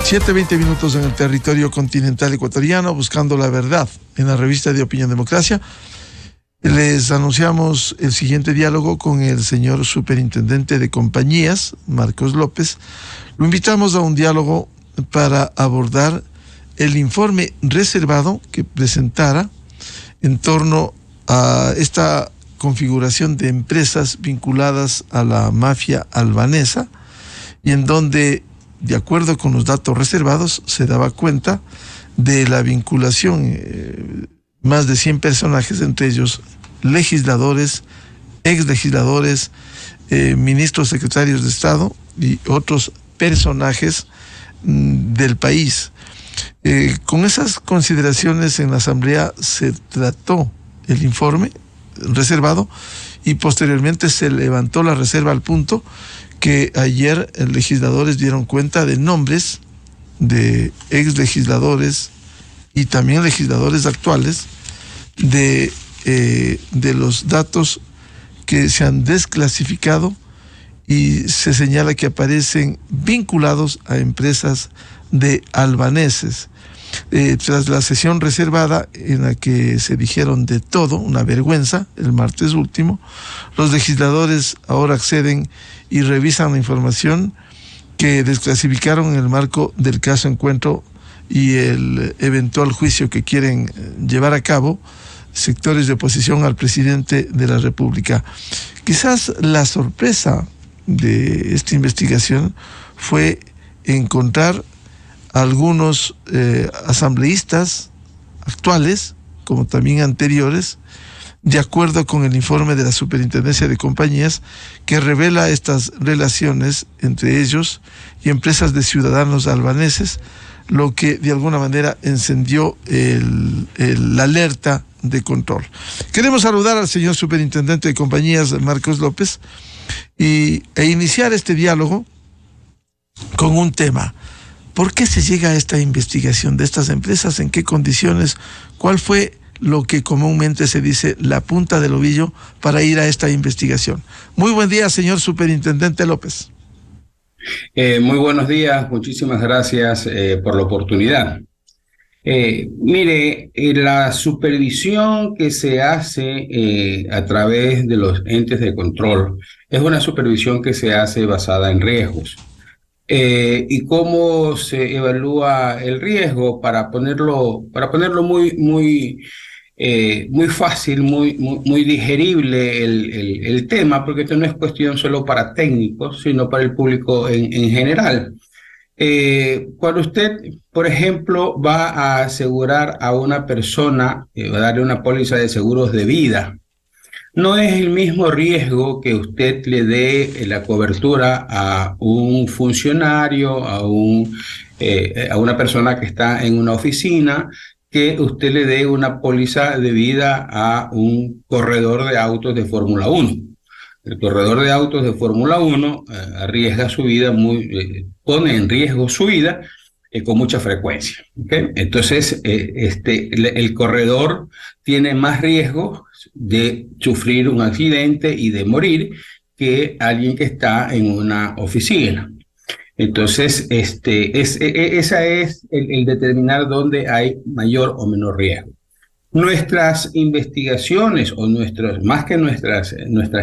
7:20 minutos en el territorio continental ecuatoriano, buscando la verdad en la revista de Opinión Democracia. Les anunciamos el siguiente diálogo con el señor superintendente de compañías, Marcos López. Lo invitamos a un diálogo para abordar el informe reservado que presentara en torno a esta configuración de empresas vinculadas a la mafia albanesa, y en donde, de acuerdo con los datos reservados, se daba cuenta de la vinculación, más de 100 personajes, entre ellos legisladores, exlegisladores, ministros, secretarios de Estado y otros personajes del país. Con esas consideraciones en la Asamblea se trató el informe reservado y posteriormente se levantó la reserva, al punto que ayer legisladores dieron cuenta de nombres de ex legisladores y también legisladores actuales de los datos que se han desclasificado, y se señala que aparecen vinculados a empresas de albaneses. Tras la sesión reservada, en la que se dijeron de todo, una vergüenza, el martes último, los legisladores ahora acceden y revisan la información que desclasificaron en el marco del caso Encuentro y el eventual juicio que quieren llevar a cabo sectores de oposición al presidente de la República. Quizás la sorpresa de esta investigación fue encontrar algunos asambleístas actuales, como también anteriores, de acuerdo con el informe de la Superintendencia de Compañías, que revela estas relaciones entre ellos y empresas de ciudadanos albaneses, lo que de alguna manera encendió la alerta de control. Queremos saludar al señor Superintendente de Compañías, Marcos López, e iniciar este diálogo con un tema. ¿Por qué se llega a esta investigación de estas empresas? ¿En qué condiciones? ¿Cuál fue lo que comúnmente se dice la punta del ovillo para ir a esta investigación? Muy buen día, señor Superintendente López. Muy buenos días, muchísimas gracias por la oportunidad. Mire, la supervisión que se hace a través de los entes de control es una supervisión que se hace basada en riesgos. ¿Y cómo se evalúa el riesgo? Para ponerlo muy fácil, muy digerible el tema, porque esto no es cuestión solo para técnicos, sino para el público en general. Cuando usted, por ejemplo, va a asegurar a una persona, va a darle una póliza de seguros de vida, no es el mismo riesgo que usted le dé la cobertura a un funcionario, a una persona que está en una oficina, que usted le dé una póliza de vida a un corredor de autos de Fórmula 1. El corredor de autos de Fórmula 1 arriesga su vida, pone en riesgo su vida con mucha frecuencia. ¿Okay? Entonces, el corredor tiene más riesgo de sufrir un accidente y de morir que alguien que está en una oficina. Entonces, esa es el determinar dónde hay mayor o menor riesgo. Nuestras investigaciones, o más que nuestras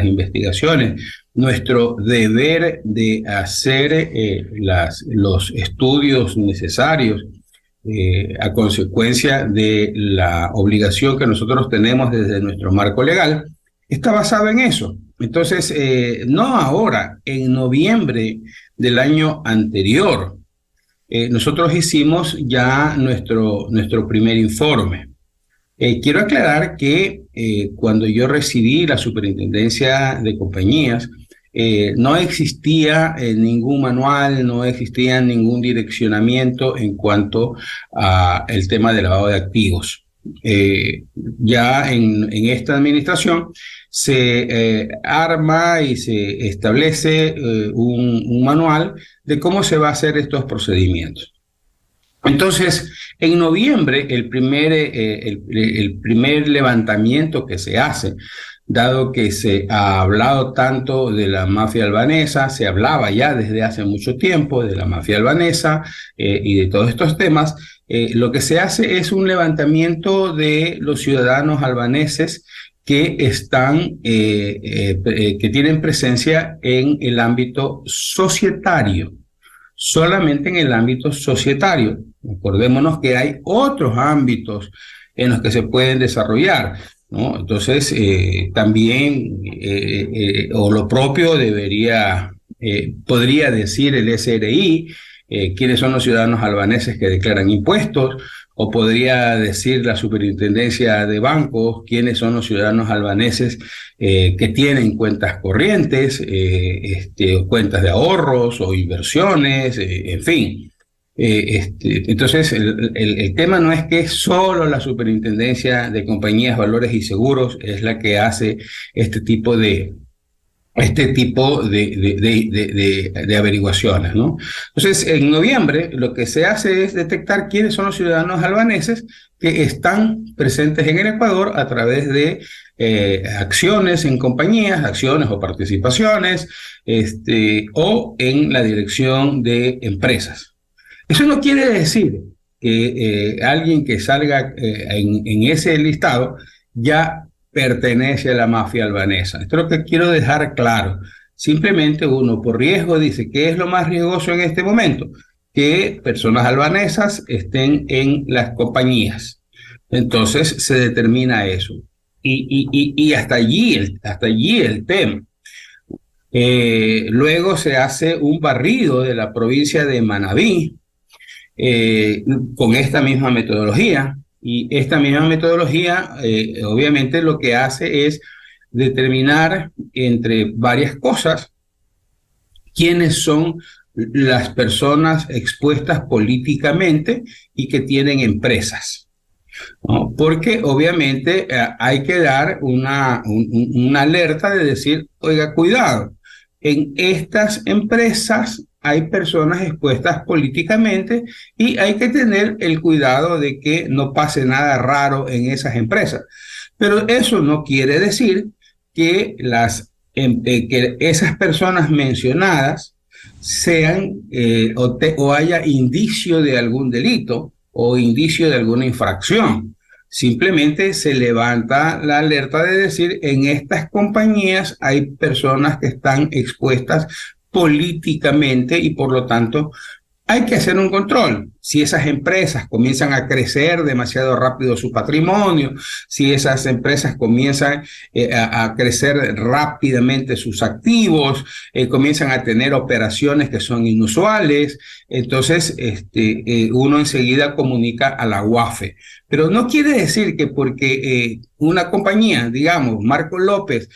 investigaciones, nuestro deber de hacer los estudios necesarios a consecuencia de la obligación que nosotros tenemos desde nuestro marco legal, está basado en eso. Entonces, no ahora, en noviembre del año anterior, nosotros hicimos ya nuestro primer informe. Quiero aclarar que cuando yo recibí la Superintendencia de Compañías, no existía ningún manual, no existía ningún direccionamiento en cuanto al tema de lavado de activos. Ya en esta administración se arma y se establece un manual de cómo se va a hacer estos procedimientos. Entonces, en noviembre, el primer levantamiento que se hace, dado que se ha hablado tanto de la mafia albanesa, se hablaba ya desde hace mucho tiempo de la mafia albanesa y de todos estos temas, lo que se hace es un levantamiento de los ciudadanos albaneses que que tienen presencia en el ámbito societario, solamente en el ámbito societario. Acordémonos que hay otros ámbitos en los que se pueden desarrollar, ¿no? Entonces, también, o lo propio podría decir el SRI, quiénes son los ciudadanos albaneses que declaran impuestos, o podría decir la Superintendencia de Bancos, quiénes son los ciudadanos albaneses que tienen cuentas corrientes, cuentas de ahorros o inversiones, en fin. Entonces, el tema no es que solo la Superintendencia de Compañías, Valores y Seguros es la que hace este tipo de averiguaciones, ¿no? Entonces, en noviembre lo que se hace es detectar quiénes son los ciudadanos albaneses que están presentes en el Ecuador a través de acciones en compañías, acciones o participaciones, o en la dirección de empresas. Eso no quiere decir que alguien que salga en ese listado ya pertenece a la mafia albanesa. Esto es lo que quiero dejar claro. Simplemente uno, por riesgo, dice que es lo más riesgoso en este momento, que personas albanesas estén en las compañías. Entonces se determina eso. Y hasta allí el tema. Luego se hace un barrido de la provincia de Manabí con esta misma metodología. Y esta misma metodología, obviamente, lo que hace es determinar entre varias cosas quiénes son las personas expuestas políticamente y que tienen empresas, ¿no? Porque obviamente hay que dar una alerta de decir, oiga, cuidado, en estas empresas hay personas expuestas políticamente y hay que tener el cuidado de que no pase nada raro en esas empresas. Pero eso no quiere decir que que esas personas mencionadas sean o haya indicio de algún delito o indicio de alguna infracción. Simplemente se levanta la alerta de decir, en estas compañías hay personas que están expuestas políticamente y por lo tanto hay que hacer un control. Si esas empresas comienzan a crecer demasiado rápido su patrimonio, si esas empresas comienzan a crecer rápidamente sus activos, comienzan a tener operaciones que son inusuales, entonces uno enseguida comunica a la UAFE. Pero no quiere decir que porque una compañía, digamos, Marco López,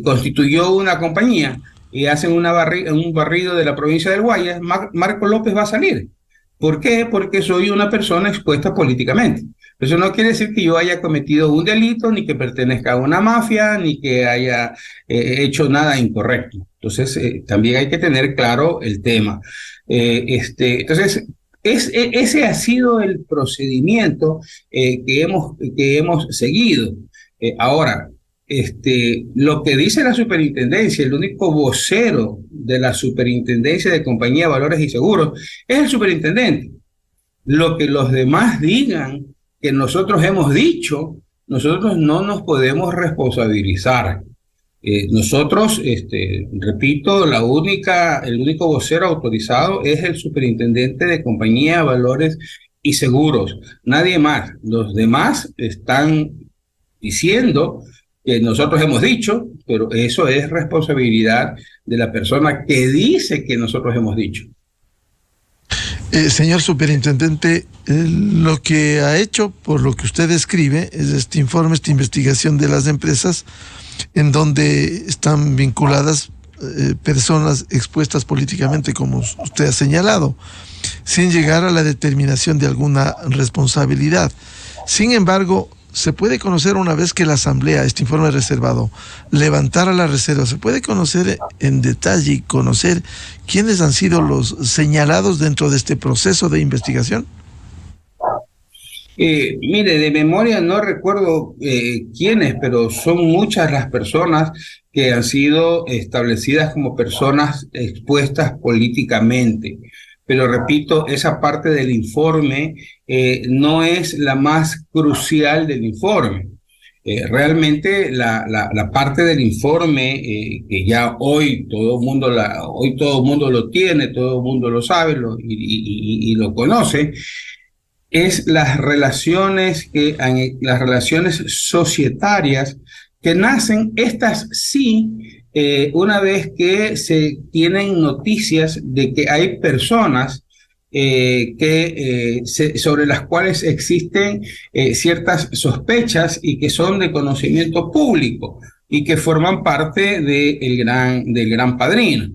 constituyó una compañía y hacen un barrido de la provincia del Guayas, Marco López va a salir. ¿Por qué? Porque soy una persona expuesta políticamente. Eso no quiere decir que yo haya cometido un delito, ni que pertenezca a una mafia, ni que haya hecho nada incorrecto. Entonces, también hay que tener claro el tema. Entonces, ese ha sido el procedimiento que hemos seguido. Ahora, lo que dice la superintendencia, el único vocero de la Superintendencia de Compañía, Valores y Seguros es el superintendente. Lo que los demás digan que nosotros hemos dicho, nosotros no nos podemos responsabilizar. Nosotros, repito, el único vocero autorizado es el superintendente de Compañía, Valores y Seguros. Nadie más. Los demás están diciendo que nosotros hemos dicho, pero eso es responsabilidad de la persona que dice que nosotros hemos dicho. Señor superintendente, lo que ha hecho, por lo que usted escribe, es este informe, esta investigación de las empresas en donde están vinculadas personas expuestas políticamente, como usted ha señalado, sin llegar a la determinación de alguna responsabilidad. Sin embargo, ¿se puede conocer una vez que la Asamblea, este informe reservado, levantara la reserva, se puede conocer en detalle y conocer quiénes han sido los señalados dentro de este proceso de investigación? Mire, de memoria no recuerdo quiénes, pero son muchas las personas que han sido establecidas como personas expuestas políticamente. Pero repito, esa parte del informe no es la más crucial del informe. Realmente la parte del informe que ya hoy todo el mundo lo tiene, todo el mundo lo sabe y lo conoce, es las relaciones societarias que nacen, estas sí, una vez que se tienen noticias de que hay personas sobre las cuales existen ciertas sospechas y que son de conocimiento público y que forman parte del Gran Padrino,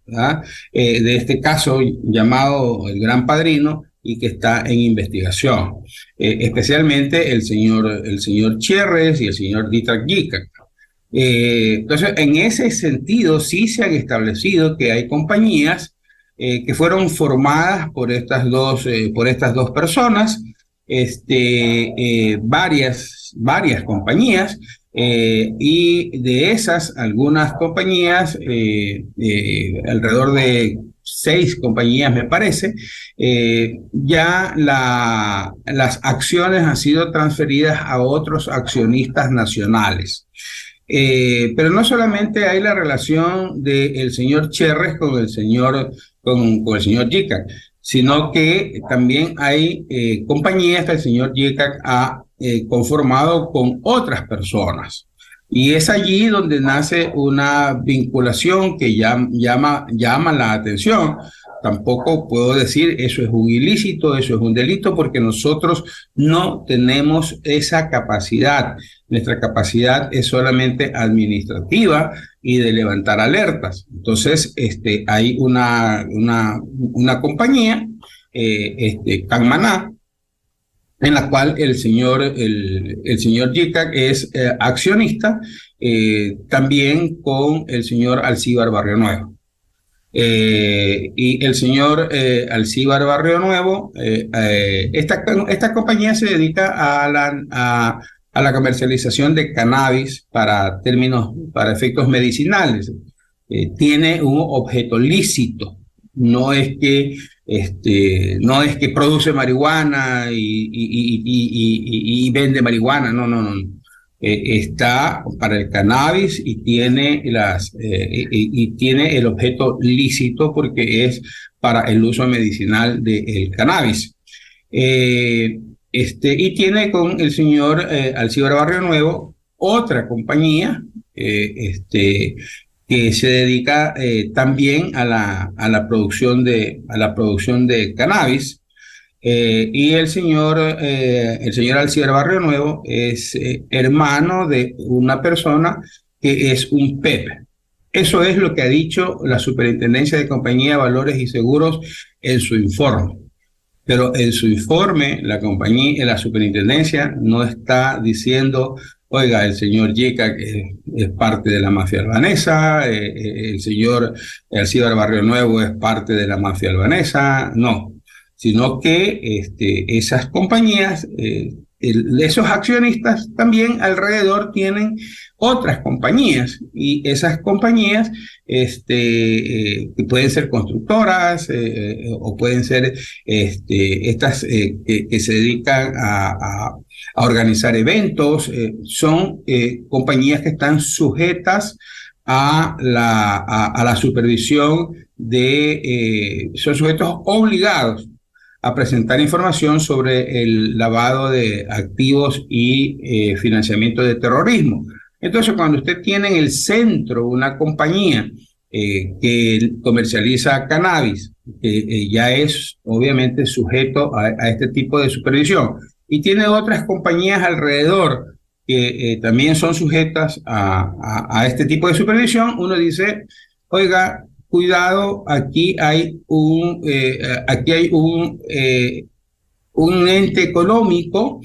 ¿verdad? De este caso llamado el Gran Padrino, y que está en investigación, especialmente el señor Cherres y el señor Dietrich Jickert. Entonces, en ese sentido, sí se han establecido que hay compañías que fueron formadas por estas dos personas, varias compañías, y de esas, algunas compañías, alrededor de 6 compañías me parece, ya las acciones han sido transferidas a otros accionistas nacionales. Pero no solamente hay la relación del señor Cherres con el señor Jickert, sino que también hay compañías que el señor Jickert ha conformado con otras personas. Y es allí donde nace una vinculación que llama la atención. Tampoco puedo decir eso es un ilícito, eso es un delito, porque nosotros no tenemos esa capacidad. Nuestra capacidad es solamente administrativa y de levantar alertas. Entonces, hay una compañía, Canmaná, en la cual el señor Jickert es accionista, también con el señor Alcíbar Barrio Nuevo. Y el señor Alcíbar Barrio Nuevo, esta compañía se dedica a la comercialización de cannabis para efectos medicinales. Tiene un objeto lícito, no es que produce marihuana y vende marihuana, no. Está para el cannabis y tiene el objeto lícito porque es para el uso medicinal del cannabis. Y tiene con el señor Alcíbar Barrio Nuevo otra compañía que se dedica también a la producción de cannabis. Y el señor Alcíbar Barrio Nuevo es hermano de una persona que es un PEP. Eso es lo que ha dicho la Superintendencia de Compañía de Valores y Seguros en su informe. Pero en su informe, la Superintendencia no está diciendo, oiga, el señor Jickert es parte de la mafia albanesa, el señor Alcíbar Barrio Nuevo es parte de la mafia albanesa, no. Sino que esas compañías, esos accionistas también alrededor tienen otras compañías, y esas compañías que pueden ser constructoras o pueden ser estas que se dedican a organizar eventos, son compañías que están sujetas a la supervisión son sujetos obligados a presentar información sobre el lavado de activos y financiamiento de terrorismo. Entonces, cuando usted tiene en el centro una compañía que comercializa cannabis, que ya es obviamente sujeto a este tipo de supervisión, y tiene otras compañías alrededor que también son sujetas a este tipo de supervisión, uno dice, oiga, cuidado, aquí hay un ente económico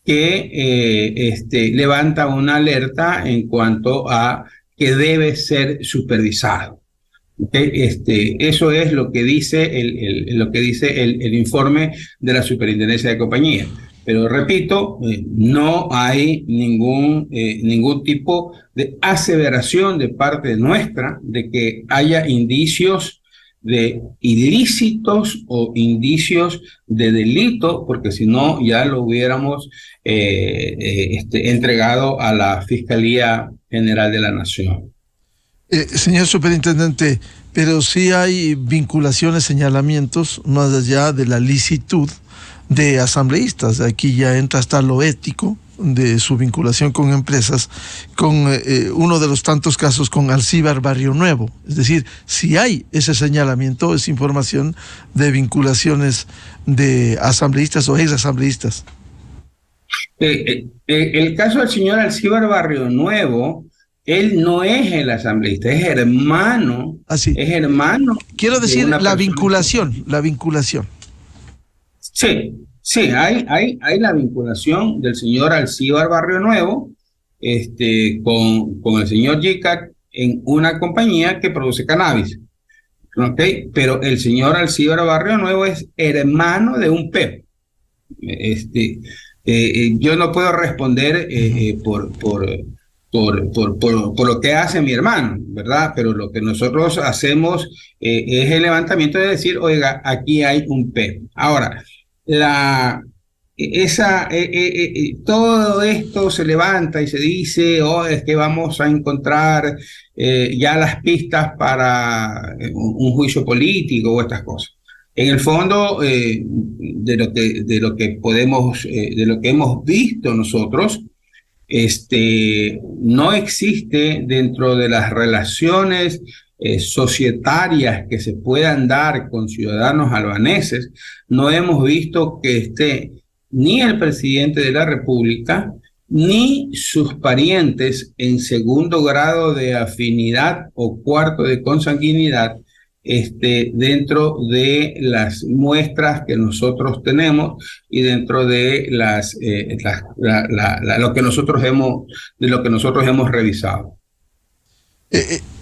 que levanta una alerta en cuanto a que debe ser supervisado. ¿Okay? Eso es lo que dice el informe de la Superintendencia de Compañía. Pero repito, no hay ningún tipo de aseveración de parte nuestra de que haya indicios de ilícitos o indicios de delito, porque si no ya lo hubiéramos entregado a la Fiscalía General de la Nación. Señor superintendente, pero sí hay vinculaciones, señalamientos, más allá de la licitud de asambleístas. Aquí ya entra hasta lo ético de su vinculación con empresas, con uno de los tantos casos con Alcíbar Barrio Nuevo. Es decir, si hay ese señalamiento, es información de vinculaciones de asambleístas o exasambleístas. El caso del señor Alcíbar Barrio Nuevo, él no es el asambleísta, es hermano. Así. Es hermano. Quiero decir la vinculación. Sí, hay la vinculación del señor Alcíbar Barrio Nuevo con el señor Yicat en una compañía que produce cannabis. ¿Okay? Pero el señor Alcíbar Barrio Nuevo es hermano de un PEP. Yo no puedo responder por lo que hace mi hermano, ¿verdad? Pero lo que nosotros hacemos es el levantamiento de decir, oiga, aquí hay un PEP. Ahora, todo esto se levanta y se dice, es que vamos a encontrar ya las pistas para un juicio político o estas cosas. En el fondo, de lo que hemos visto nosotros, no existe dentro de las relaciones societarias que se puedan dar con ciudadanos albaneses, no hemos visto que esté ni el presidente de la República ni sus parientes en segundo grado de afinidad o cuarto de consanguinidad dentro de las muestras que nosotros tenemos y dentro de lo que nosotros hemos revisado.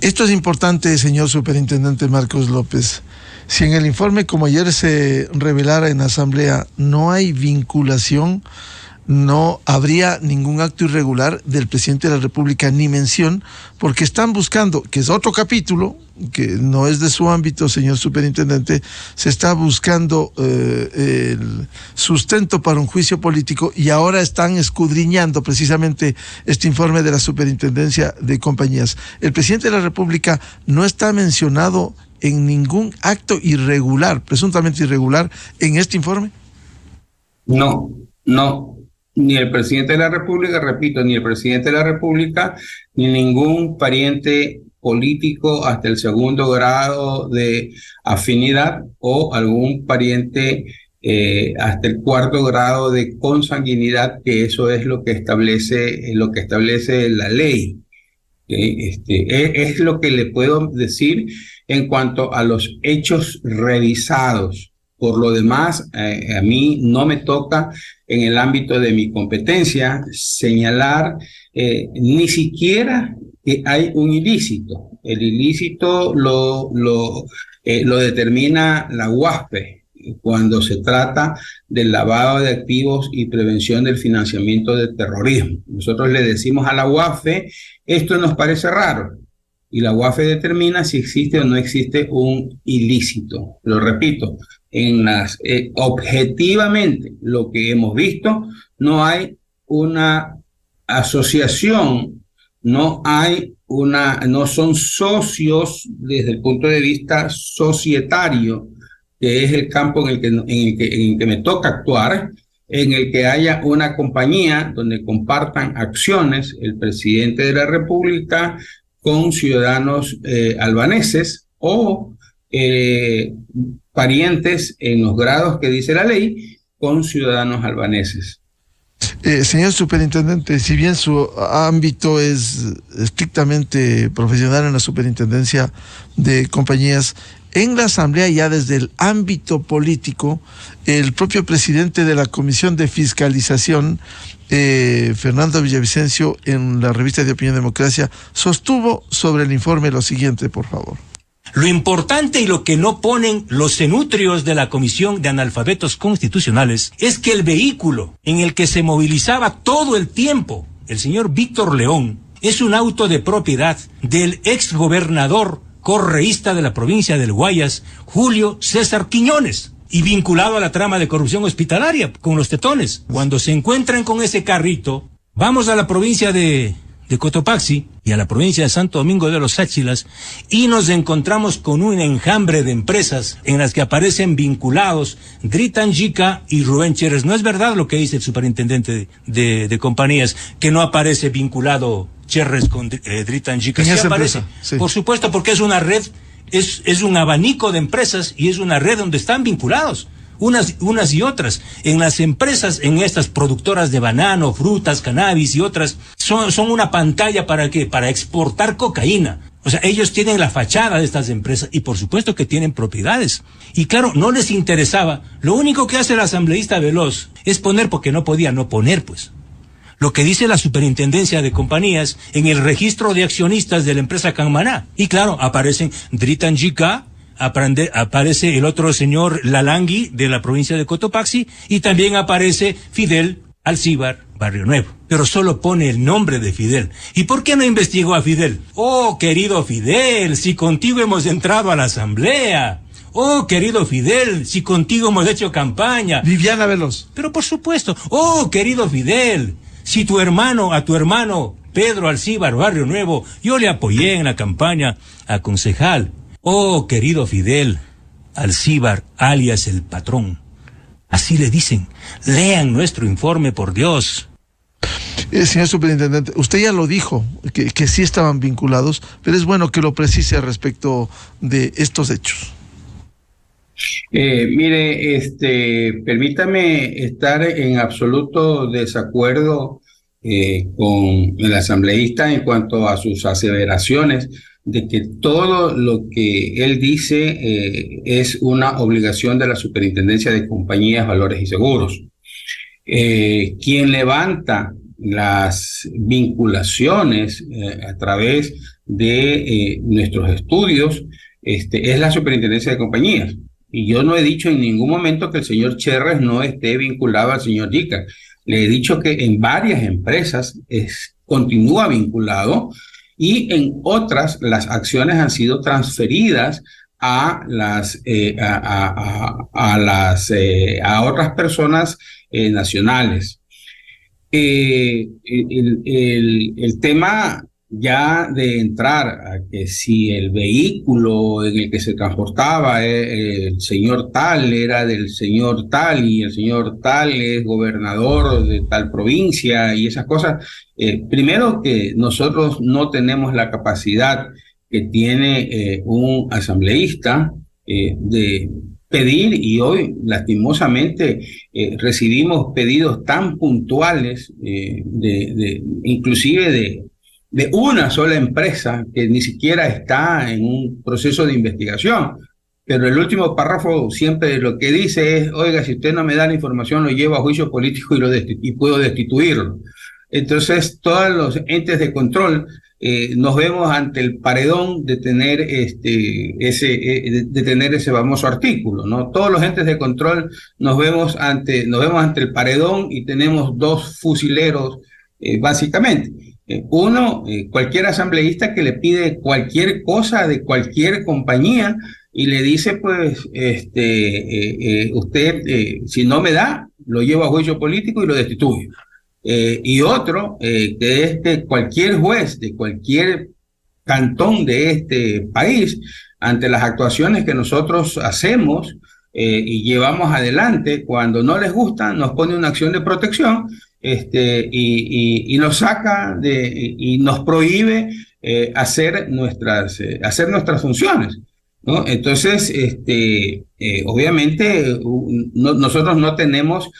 Esto es importante, señor superintendente Marcos López. Si en el informe, como ayer se revelara en asamblea, no hay vinculación, no habría ningún acto irregular del presidente de la República, ni mención, porque están buscando, que es otro capítulo, que no es de su ámbito, señor superintendente, se está buscando el sustento para un juicio político y ahora están escudriñando precisamente este informe de la Superintendencia de Compañías. El presidente de la República no está mencionado en ningún acto irregular, presuntamente irregular, en este informe. No. Ni el presidente de la República, repito, ni el presidente de la República, ni ningún pariente político hasta el segundo grado de afinidad o algún pariente hasta el cuarto grado de consanguinidad, que eso es lo que establece la ley. Es lo que le puedo decir en cuanto a los hechos revisados. Por lo demás, a mí no me toca en el ámbito de mi competencia señalar ni siquiera que hay un ilícito. El ilícito lo determina la UASPE cuando se trata del lavado de activos y prevención del financiamiento del terrorismo. Nosotros le decimos a la UASPE, esto nos parece raro. Y la UASFE determina si existe o no existe un ilícito. Lo repito, objetivamente lo que hemos visto, no hay una asociación, no son socios desde el punto de vista societario, que es el campo en el que me toca actuar, en el que haya una compañía donde compartan acciones el presidente de la República con ciudadanos albaneses o parientes en los grados que dice la ley con ciudadanos albaneses. Señor superintendente, si bien su ámbito es estrictamente profesional en la Superintendencia de Compañías, en la Asamblea, ya desde el ámbito político, el propio presidente de la Comisión de Fiscalización, Fernando Villavicencio, en la revista de Opinión Democracia, sostuvo sobre el informe lo siguiente, por favor. Lo importante y lo que no ponen los cenutrios de la Comisión de Analfabetos Constitucionales es que el vehículo en el que se movilizaba todo el tiempo el señor Víctor León es un auto de propiedad del exgobernador correísta de la provincia del Guayas, Julio César Quiñones, y vinculado a la trama de corrupción hospitalaria con los tetones. Cuando se encuentran con ese carrito, vamos a la provincia de Cotopaxi y a la provincia de Santo Domingo de los Áchilas y nos encontramos con un enjambre de empresas en las que aparecen vinculados Dritan Jica y Rubén Chérez. No es verdad lo que dice el superintendente de compañías, que no aparece vinculado Chérez con Dritan Jica. Sí aparece, sí. Por supuesto, porque es una red, es un abanico de empresas y es una red donde están vinculados unas y otras. En las empresas, en estas productoras de banano, frutas, cannabis y otras, son una pantalla ¿para qué? Para exportar cocaína. O sea, ellos tienen la fachada de estas empresas y por supuesto que tienen propiedades. Y claro, no les interesaba. Lo único que hace el asambleísta Veloz es poner, porque no podía no poner, pues, lo que dice la superintendencia de compañías en el registro de accionistas de la empresa Canmaná. Y claro, aparecen Dritan Jica, aparece el otro señor Lalangui de la provincia de Cotopaxi y también aparece Fidel Alcíbar Barrio Nuevo. Pero solo pone el nombre de Fidel. ¿Y por qué no investigó a Fidel? Oh, querido Fidel, si contigo hemos entrado a la asamblea. Oh, querido Fidel, si contigo hemos hecho campaña. Viviana Veloz. Pero por supuesto. Oh, querido Fidel, si a tu hermano Pedro Alcíbar Barrio Nuevo, yo le apoyé en la campaña a concejal. Oh, querido Fidel Alcíbar, alias el patrón. Así le dicen. Lean nuestro informe, por Dios. Señor superintendente, usted ya lo dijo, que sí estaban vinculados, pero es bueno que lo precise respecto de estos hechos. Mire, permítame estar en absoluto desacuerdo con el asambleísta en cuanto a sus aseveraciones de que todo lo que él dice es una obligación de la Superintendencia de Compañías, Valores y Seguros. Quien levanta las vinculaciones a través de nuestros estudios es la Superintendencia de Compañías. Y yo no he dicho en ningún momento que el señor Chérez no esté vinculado al señor Jica. Le he dicho que en varias empresas continúa vinculado, y en otras las acciones han sido transferidas a otras personas nacionales. El tema ya de entrar a que si el vehículo en el que se transportaba el señor tal era del señor tal y el señor tal es gobernador de tal provincia y esas cosas, primero que nosotros no tenemos la capacidad que tiene un asambleísta de pedir, y hoy lastimosamente recibimos pedidos tan puntuales inclusive de una sola empresa que ni siquiera está en un proceso de investigación, pero el último párrafo siempre lo que dice es: oiga, si usted no me da la información, lo llevo a juicio político y puedo destituirlo. Entonces, todos los entes de control nos vemos ante el paredón de tener ese famoso artículo, ¿no? Todos los entes de control nos vemos ante el paredón y tenemos dos fusileros, básicamente. Uno, cualquier asambleísta que le pide cualquier cosa de cualquier compañía y le dice, pues, usted, si no me da, lo llevo a juicio político y lo destituye. Y otro, que es que cualquier juez de cualquier cantón de este país, ante las actuaciones que nosotros hacemos y llevamos adelante, cuando no les gusta, nos pone una acción de protección y nos saca y nos prohíbe hacer nuestras funciones, ¿no? Entonces, obviamente, nosotros no tenemos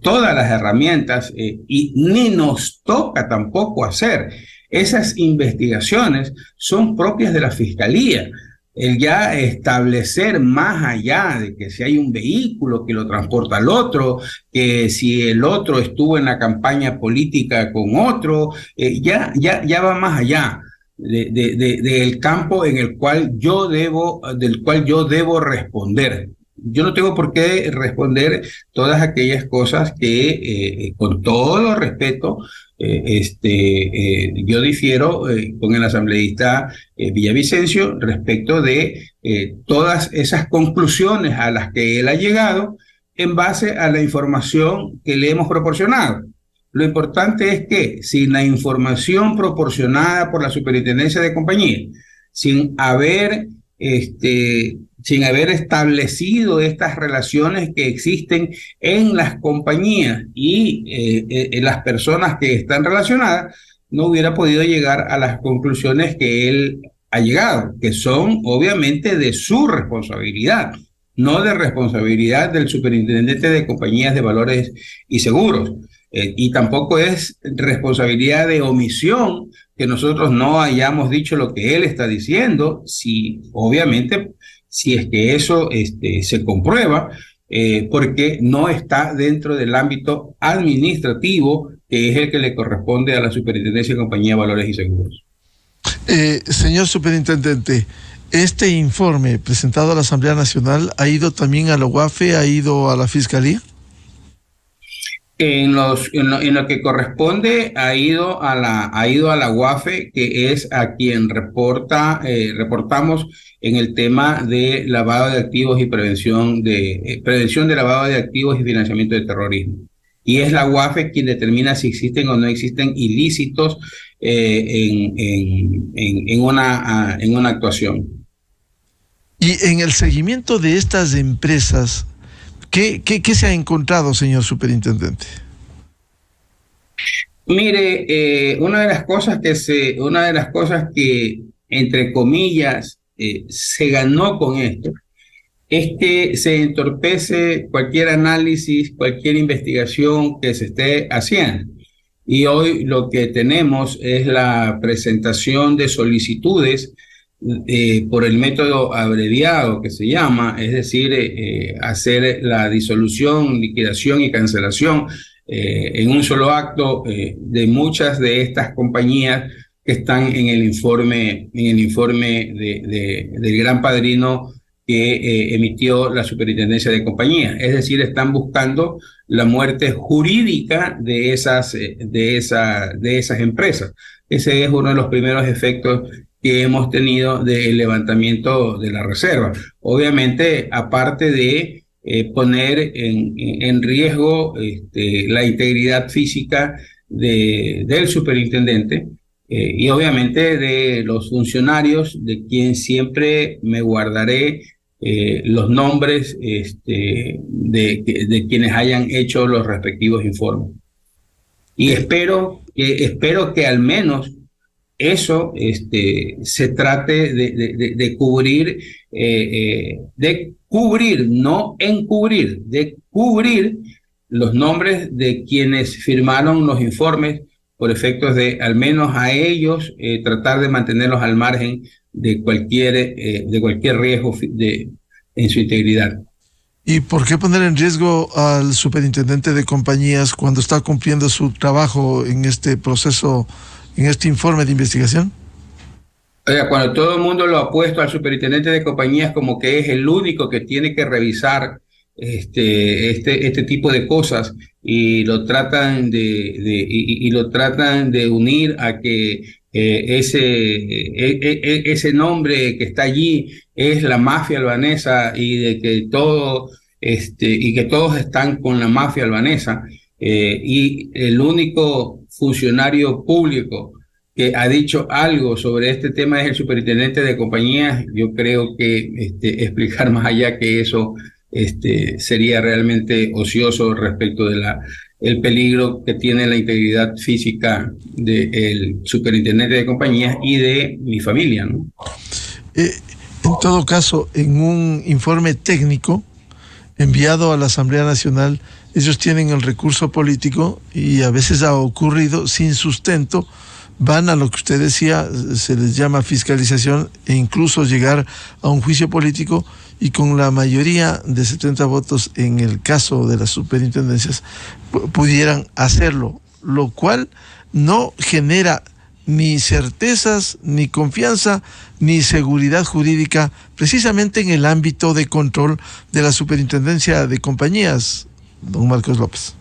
todas las herramientas y ni nos toca tampoco hacer. Esas investigaciones son propias de la Fiscalía. el ya establecer más allá de que si hay un vehículo que lo transporta al otro, que si el otro estuvo en la campaña política con otro, ya va más allá del campo en el cual del cual yo debo responder. Yo no tengo por qué responder todas aquellas cosas que, con todo respeto, yo difiero con el asambleísta Villavicencio respecto de todas esas conclusiones a las que él ha llegado en base a la información que le hemos proporcionado. Lo importante es que sin la información proporcionada por la Superintendencia de Compañía, sin haber establecido estas relaciones que existen en las compañías y en las personas que están relacionadas, no hubiera podido llegar a las conclusiones que él ha llegado, que son obviamente de su responsabilidad, no de responsabilidad del Superintendente de Compañías de Valores y Seguros. Y tampoco es responsabilidad de omisión que nosotros no hayamos dicho lo que él está diciendo, obviamente, si es que eso se comprueba, porque no está dentro del ámbito administrativo, que es el que le corresponde a la Superintendencia de Compañía de Valores y Seguros. Señor Superintendente, ¿este informe presentado a la Asamblea Nacional ha ido también a la UAFE, ha ido a la Fiscalía? En lo que corresponde ha ido a la UAFE, que es a quien reportamos en el tema de lavado de activos y prevención de lavado de activos y financiamiento de terrorismo. Y es la UAFE quien determina si existen o no existen ilícitos en una actuación. Y en el seguimiento de estas empresas, ¿qué se ha encontrado, señor Superintendente? Mire, una de las cosas que entre comillas se ganó con esto es que se entorpece cualquier análisis, cualquier investigación que se esté haciendo. Y hoy lo que tenemos es la presentación de solicitudes por el método abreviado que se llama, es decir, hacer la disolución, liquidación y cancelación en un solo acto de muchas de estas compañías que están en el informe del gran padrino que emitió la Superintendencia de Compañías. Es decir, están buscando la muerte jurídica de esas empresas. Ese es uno de los primeros efectos que hemos tenido del levantamiento de la reserva. Obviamente, aparte de poner en riesgo la integridad física del superintendente y obviamente de los funcionarios, de quien siempre me guardaré los nombres de quienes hayan hecho los respectivos informes. Y espero que al menos eso se trate de cubrir, no encubrir, de cubrir los nombres de quienes firmaron los informes por efectos de, al menos a ellos, tratar de mantenerlos al margen de cualquier riesgo en su integridad. ¿Y por qué poner en riesgo al superintendente de compañías cuando está cumpliendo su trabajo en este proceso, en este informe de investigación? Oiga, cuando todo el mundo lo ha puesto al superintendente de compañías como que es el único que tiene que revisar este tipo de cosas y lo tratan de unir a que ese nombre que está allí es la mafia albanesa y de que todos están con la mafia albanesa, y el único funcionario público que ha dicho algo sobre este tema es el superintendente de compañías. Yo creo que explicar más allá que eso sería realmente ocioso respecto de el peligro que tiene la integridad física del superintendente de compañías y de mi familia, ¿no? En todo caso, en un informe técnico enviado a la Asamblea Nacional, ellos tienen el recurso político y a veces ha ocurrido sin sustento van a lo que usted decía, se les llama fiscalización e incluso llegar a un juicio político, y con la mayoría de 70 votos en el caso de las superintendencias pudieran hacerlo, lo cual no genera ni certezas, ni confianza, ni seguridad jurídica, precisamente en el ámbito de control de la superintendencia de compañías, don Marcos López.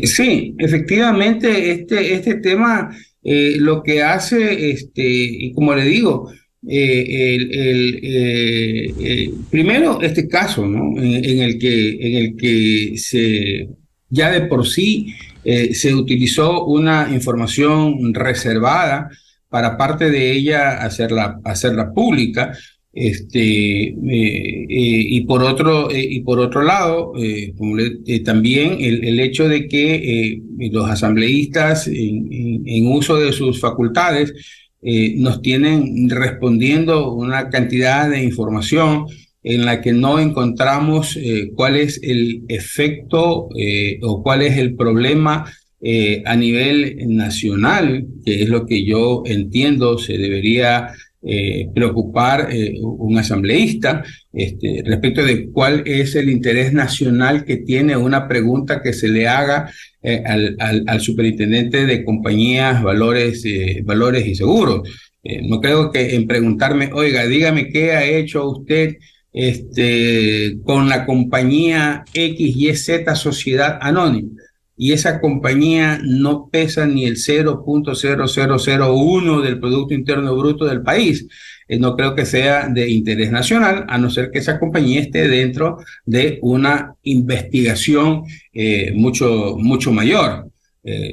Sí, efectivamente, este tema lo que hace, y como le digo, primero este caso, ¿no? En el que ya de por sí se utilizó una información reservada para parte de ella hacerla pública. Y por otro lado, también el hecho de que los asambleístas en uso de sus facultades nos tienen respondiendo una cantidad de información en la que no encontramos cuál es el efecto o cuál es el problema a nivel nacional, que es lo que yo entiendo se debería preocupar un asambleísta respecto de cuál es el interés nacional que tiene una pregunta que se le haga al superintendente de compañías, valores y seguros. No creo que en preguntarme, oiga, dígame qué ha hecho usted con la compañía XYZ Sociedad Anónima, y esa compañía no pesa ni el 0.0001 del Producto Interno Bruto del país. No creo que sea de interés nacional, a no ser que esa compañía esté dentro de una investigación mucho mayor.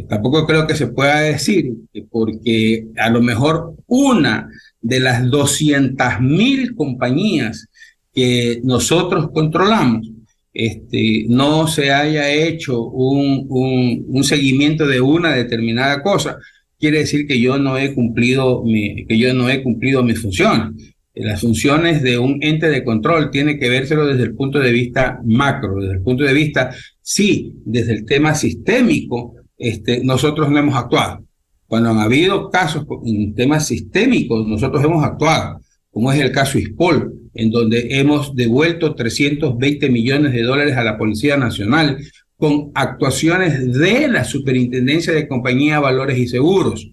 Tampoco creo que se pueda decir, porque a lo mejor una de las 200.000 compañías que nosotros controlamos no se haya hecho un seguimiento de una determinada cosa, quiere decir que yo no he cumplido mis funciones. Las funciones de un ente de control tiene que vérselo desde el punto de vista macro, desde el punto de vista, sí, desde el tema sistémico, nosotros no hemos actuado. Cuando han habido casos en temas sistémicos, nosotros hemos actuado, como es el caso Ispol, en donde hemos devuelto $320 millones a la Policía Nacional con actuaciones de la Superintendencia de Compañía, Valores y Seguros,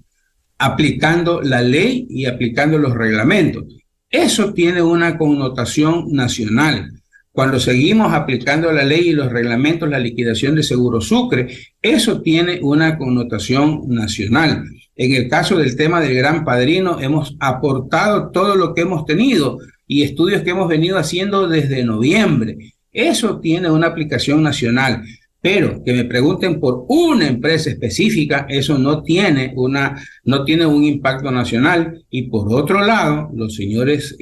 aplicando la ley y aplicando los reglamentos. Eso tiene una connotación nacional. Cuando seguimos aplicando la ley y los reglamentos, la liquidación de Seguro Sucre, eso tiene una connotación nacional. En el caso del tema del Gran Padrino, hemos aportado todo lo que hemos tenido y estudios que hemos venido haciendo desde noviembre. Eso tiene una aplicación nacional. Pero que me pregunten por una empresa específica, eso no tiene un impacto nacional. Y por otro lado, los señores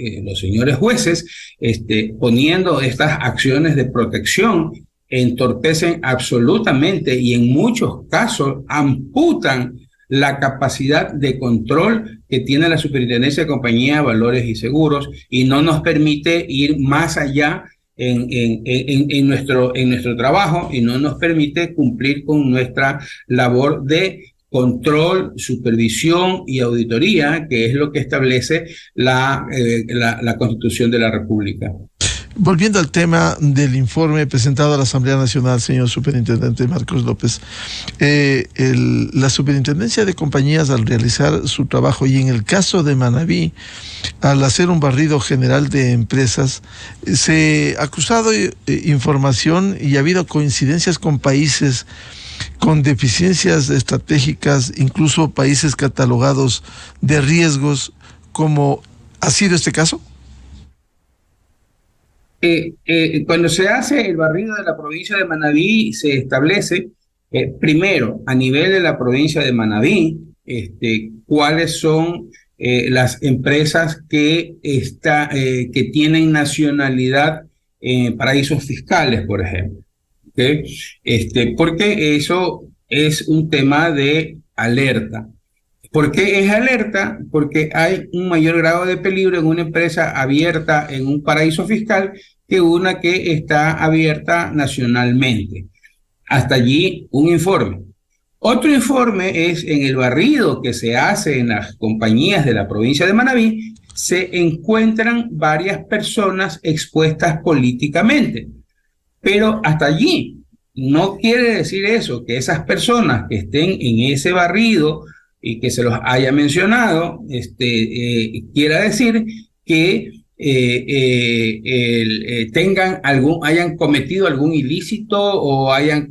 jueces, poniendo estas acciones de protección, entorpecen absolutamente y en muchos casos amputan la capacidad de control que tiene la Superintendencia de Compañía, Valores y Seguros, y no nos permite ir más allá en nuestro trabajo, y no nos permite cumplir con nuestra labor de control, supervisión y auditoría, que es lo que establece la Constitución de la República. Volviendo al tema del informe presentado a la Asamblea Nacional, señor Superintendente Marcos López, la Superintendencia de Compañías, al realizar su trabajo, y en el caso de Manabí, al hacer un barrido general de empresas, se ha cruzado información y ha habido coincidencias con países con deficiencias estratégicas, incluso países catalogados de riesgos, como ha sido este caso. Cuando se hace el barrido de la provincia de Manabí, se establece primero a nivel de la provincia de Manabí cuáles son las empresas que tienen nacionalidad en paraísos fiscales, por ejemplo. ¿Okay? Porque eso es un tema de alerta. ¿Por qué es alerta? Porque hay un mayor grado de peligro en una empresa abierta en un paraíso fiscal que una que está abierta nacionalmente. Hasta allí un informe. Otro informe es en el barrido que se hace en las compañías de la provincia de Manabí, se encuentran varias personas expuestas políticamente, pero hasta allí no quiere decir eso, que esas personas que estén en ese barrido y que se los haya mencionado, quiera decir que hayan cometido algún ilícito o haya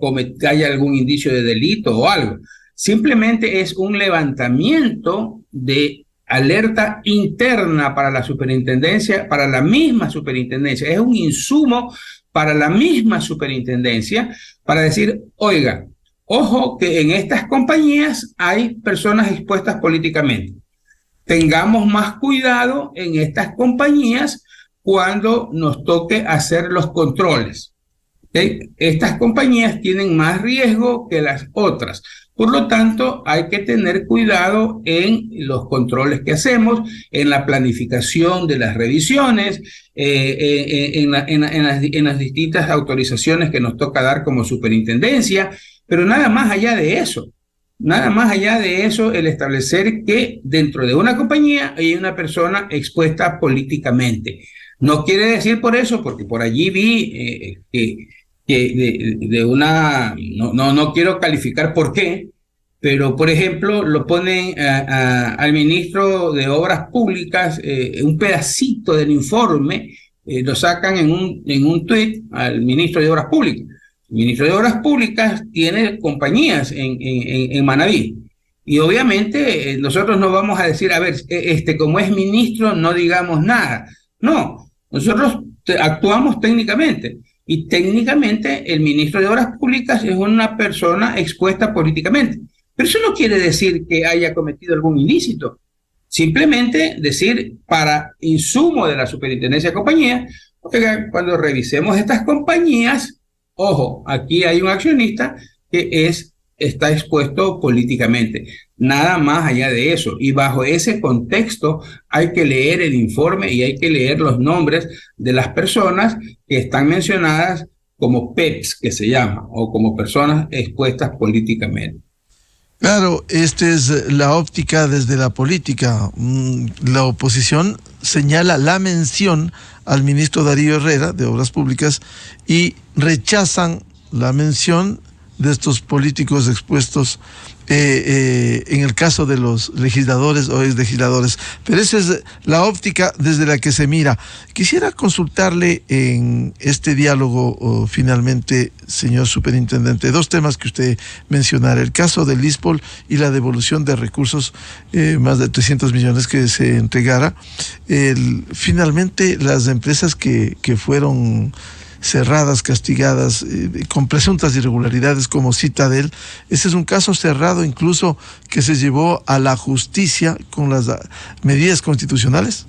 algún indicio de delito o algo. Simplemente es un levantamiento de alerta interna para la superintendencia, para la misma superintendencia. Es un insumo para la misma superintendencia para decir, oiga, ojo que en estas compañías hay personas expuestas políticamente. Tengamos más cuidado en estas compañías cuando nos toque hacer los controles. ¿Okay? Estas compañías tienen más riesgo que las otras. Por lo tanto, hay que tener cuidado en los controles que hacemos, en la planificación de las revisiones, en las distintas autorizaciones que nos toca dar como superintendencia, pero nada más allá de eso. Nada más allá de eso, el establecer que dentro de una compañía hay una persona expuesta políticamente. No quiere decir por eso, porque por allí vi no quiero calificar por qué, pero por ejemplo lo ponen al ministro de Obras Públicas, un pedacito del informe, lo sacan en un tuit al ministro de Obras Públicas. El ministro de Obras Públicas tiene compañías en Manabí. Y obviamente nosotros no vamos a decir, a ver, como es ministro, no digamos nada. No, nosotros actuamos técnicamente. Y técnicamente el ministro de Obras Públicas es una persona expuesta políticamente. Pero eso no quiere decir que haya cometido algún ilícito. Simplemente decir, para insumo de la superintendencia de compañías, oigan, cuando revisemos estas compañías, ojo, aquí hay un accionista que está expuesto políticamente. Nada más allá de eso. Y bajo ese contexto hay que leer el informe y hay que leer los nombres de las personas que están mencionadas como PEPs, que se llama, o como personas expuestas políticamente. Claro, esta es la óptica desde la política. La oposición señala la mención al ministro Darío Herrera de Obras Públicas y rechazan la mención de estos políticos expuestos en el caso de los legisladores o exlegisladores. Pero esa es la óptica desde la que se mira. Quisiera consultarle en este diálogo finalmente, señor superintendente, dos temas que usted mencionara: el caso del ISPOL y la devolución de recursos, más de 300 millones que se entregara. Finalmente, las empresas que fueron cerradas, castigadas, con presuntas irregularidades como Citadel, ese es un caso cerrado incluso que se llevó a la justicia con las medidas constitucionales.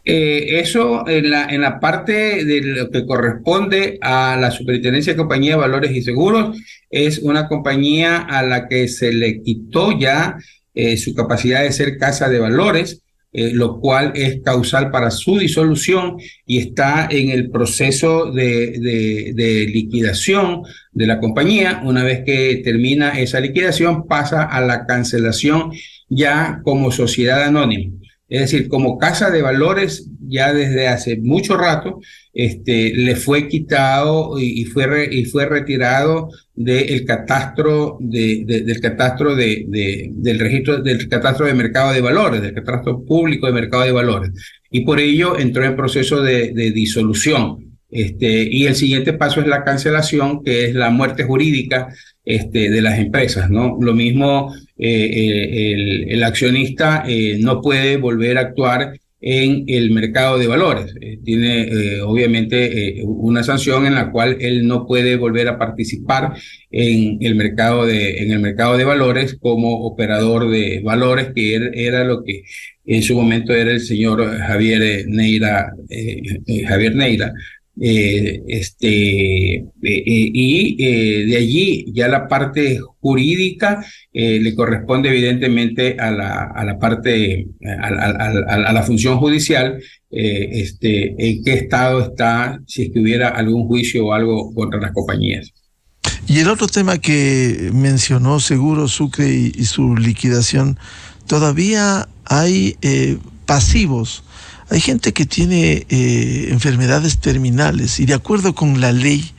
Eso en la parte de lo que corresponde a la Superintendencia de Compañía de Valores y Seguros, es una compañía a la que se le quitó ya su capacidad de ser casa de valores, lo cual es causal para su disolución y está en el proceso de liquidación de la compañía. Una vez que termina esa liquidación, pasa a la cancelación ya como sociedad anónima. Es decir, como casa de valores, ya desde hace mucho rato le fue quitado y fue retirado del catastro del registro del catastro de mercado de valores, del catastro público de mercado de valores, y por ello entró en proceso de disolución. Y el siguiente paso es la cancelación, que es la muerte jurídica de las empresas, ¿no? Lo mismo, el accionista no puede volver a actuar en el mercado de valores. Tiene obviamente una sanción en la cual él no puede volver a participar en el mercado de valores como operador de valores, que era lo que en su momento era el señor Javier Neira. De allí ya la parte jurídica le corresponde evidentemente a la parte, a la función judicial, en qué estado está, si es que hubiera algún juicio o algo contra las compañías. Y el otro tema que mencionó Seguro Sucre y su liquidación, todavía hay pasivos. Hay gente que tiene enfermedades terminales y de acuerdo con la ley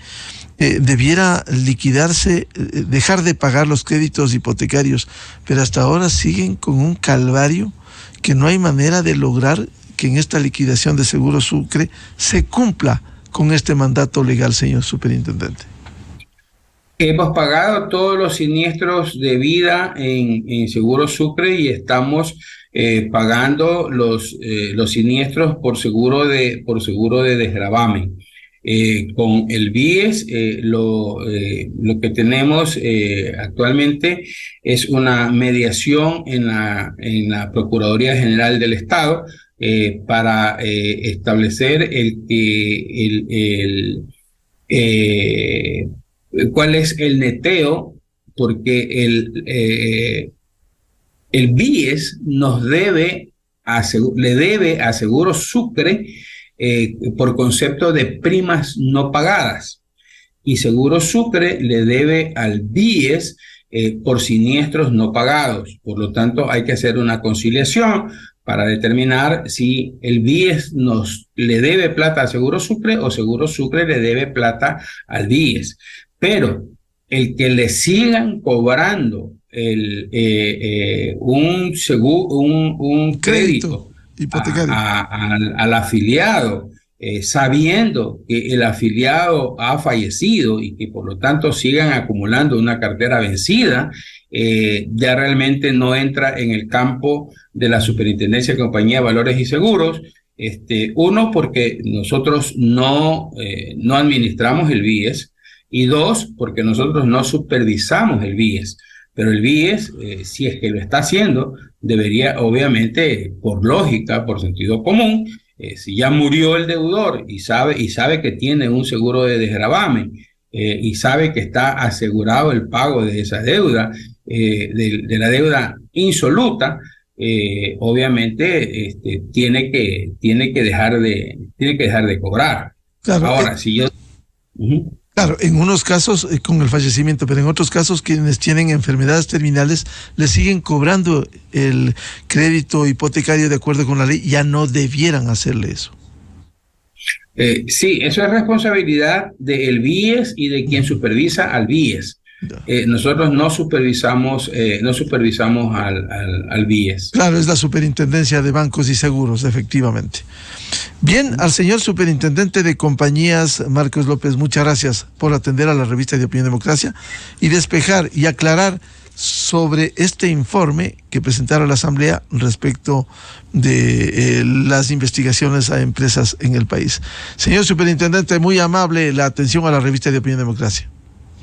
debiera liquidarse, dejar de pagar los créditos hipotecarios, pero hasta ahora siguen con un calvario que no hay manera de lograr que en esta liquidación de Seguro Sucre se cumpla con este mandato legal, señor superintendente. Hemos pagado todos los siniestros de vida en Seguro Sucre y estamos pagando los siniestros por seguro de desgravamen. Con el BIES lo que tenemos actualmente es una mediación en la Procuraduría General del Estado para establecer cuál es el neteo, porque el BIES le debe a Seguro Sucre por concepto de primas no pagadas, y Seguro Sucre le debe al BIES por siniestros no pagados. Por lo tanto, hay que hacer una conciliación para determinar si el BIES le debe plata a Seguro Sucre o Seguro Sucre le debe plata al BIES. Pero el que le sigan cobrando un crédito hipotecario al afiliado, sabiendo que el afiliado ha fallecido y que por lo tanto sigan acumulando una cartera vencida, ya realmente no entra en el campo de la Superintendencia de Compañía de Valores y Seguros. Uno, porque nosotros no administramos el BIES, y dos, porque nosotros no supervisamos el BIES. Pero el BIES, si es que lo está haciendo, debería, obviamente, por lógica, por sentido común, si ya murió el deudor y sabe que tiene un seguro de desgravamen y sabe que está asegurado el pago de esa deuda, de la deuda insoluta, obviamente tiene que dejar de cobrar. Claro, ahora, si yo... Claro, en unos casos con el fallecimiento, pero en otros casos quienes tienen enfermedades terminales le siguen cobrando el crédito hipotecario de acuerdo con la ley, ya no debieran hacerle eso. Sí, eso es responsabilidad del BIES y de quien supervisa al BIES. Nosotros no supervisamos al BIES. Claro, es la Superintendencia de Bancos y Seguros, efectivamente. Bien, al señor superintendente de compañías, Marcos López, muchas gracias por atender a la revista de Opinión Democracia y despejar y aclarar sobre este informe que presentaron la Asamblea respecto de las investigaciones a empresas en el país. Señor superintendente, muy amable la atención a la revista de Opinión Democracia.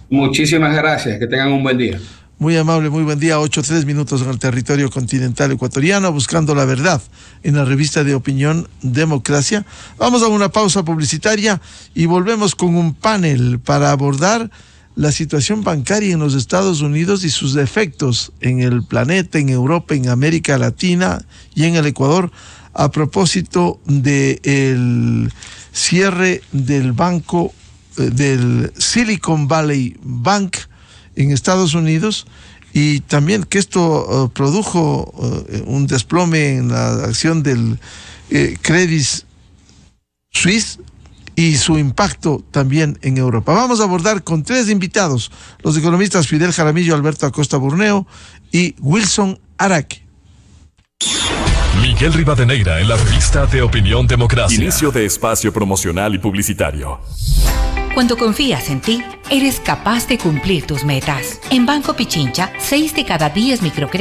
Muchísimas gracias, que tengan un buen día. Muy amable, muy buen día. 8:03 en el territorio continental ecuatoriano, buscando la verdad en la revista de Opinión Democracia. Vamos a una pausa publicitaria y volvemos con un panel para abordar la situación bancaria en los Estados Unidos y sus efectos en el planeta, en Europa, en América Latina y en el Ecuador, a propósito del cierre del banco, del Silicon Valley Bank en Estados Unidos, y también que esto produjo un desplome en la acción del Credit Suisse y su impacto también en Europa. Vamos a abordar con 3 invitados, los economistas Fidel Jaramillo, Alberto Acosta Burneo y Wilson Araque. Miguel Rivadeneira en la revista de Opinión Democracia. Inicio de espacio promocional y publicitario. Cuando confías en ti, eres capaz de cumplir tus metas. En Banco Pichincha, 6 de cada 10 microcréditos